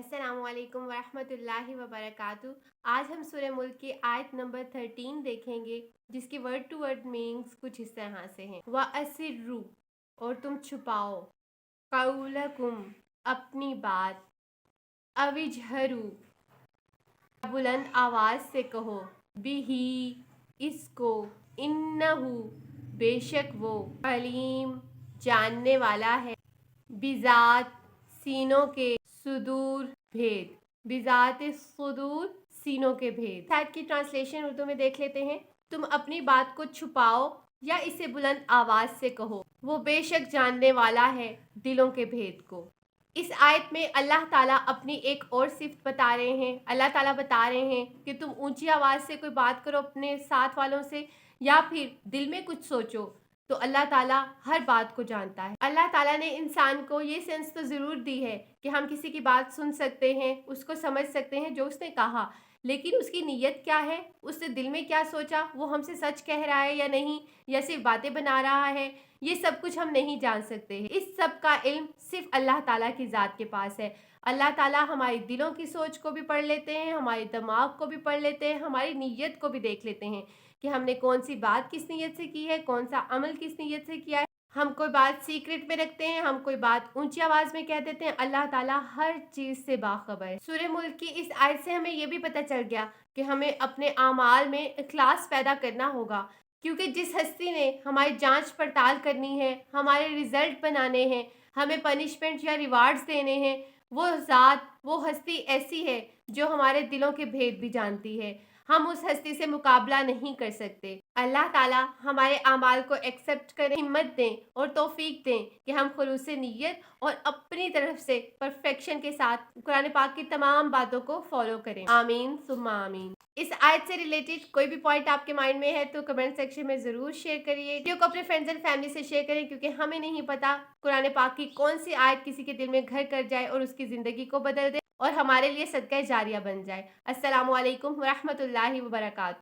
अस्सलामु अलैकुम वरहमतुल्लाहि वबरकातुहू। आज हम सूरह मुल्क की आयत नंबर 13 देखेंगे, जिसकी वर्ड टू वर्ड मीनिंग्स कुछ इस तरह से हैं। व अस्सिर्रु, और तुम छुपाओ, कौलकुम, अपनी बात, अविजहरू, बुलंद आवाज से कहो, बिही, इसको, इन्नहु, बेशक वो, अलीम, जानने वाला है, बिजात, सीनों के, सुदूर, भेद, बिजात सुदूर, सीनों के भेद। शायद की ट्रांसलेशन उर्दू में देख लेते हैं। तुम अपनी बात को छुपाओ या इसे बुलंद आवाज से कहो, वो बेशक जानने वाला है दिलों के भेद को। इस आयत में अल्लाह ताला अपनी एक और सिफ्त बता रहे हैं। अल्लाह ताला बता रहे हैं कि तुम ऊंची आवाज़ से कोई बात करो अपने साथ वालों से, या फिर दिल में कुछ सोचो, तो अल्लाह ताला हर बात को जानता है। अल्लाह ताला ने इंसान को ये सेंस तो ज़रूर दी है कि हम किसी की बात सुन सकते हैं, उसको समझ सकते हैं जो उसने कहा, लेकिन उसकी नीयत क्या है, उसने दिल में क्या सोचा, वो हमसे सच कह रहा है या नहीं, या सिर्फ बातें बना रहा है, ये सब कुछ हम नहीं जान सकते हैं। इस सब का इल्म सिर्फ अल्लाह ताला की ज़ात के पास है। अल्लाह ताला हमारी दिलों की सोच को भी पढ़ लेते हैं, हमारे दिमाग को भी पढ़ लेते हैं, हमारी नीयत को भी देख लेते हैं कि हमने कौन सी बात किस नीयत से की है, कौन सा अमल किस नीयत से किया है। हम कोई बात सीक्रेट में रखते हैं, हम कोई बात ऊंची आवाज में कह देते हैं, अल्लाह ताला हर चीज से बाखबर है। सूरह मुल्क की इस आयत से हमें यह भी पता चल गया कि हमें अपने आमाल में इखलास पैदा करना होगा, क्योंकि जिस हस्ती ने हमारी जांच पड़ताल करनी है, हमारे रिजल्ट बनाने हैं, हमें पनिशमेंट या रिवार्ड्स देने हैं, वो ज़ात, वो हस्ती ऐसी है जो हमारे दिलों के भेद भी जानती है। हम उस हस्ती से मुकाबला नहीं कर सकते। अल्लाह ताला हमारे आमाल को एक्सेप्ट करें, हिम्मत दें और तौफीक दें कि हम खुलूस नीयत और अपनी तरफ से परफेक्शन के साथ कुरान पाक की तमाम बातों को फॉलो करें। आमीन सुम्मा आमीन। इस आयत से रिलेटेड कोई भी पॉइंट आपके माइंड में है तो कमेंट सेक्शन में ज़रूर शेयर करिए। वीडियो को अपने फ्रेंड्स एंड फैमिली से शेयर करें, क्योंकि हमें नहीं पता कुरान पाक की कौन सी आयत किसी के दिल में घर कर जाए और उसकी ज़िंदगी को बदल दे और हमारे लिए सदका जारिया बन जाए। अस्सलामु अलैकुम व रहमतुल्लाहि व बरकातहू।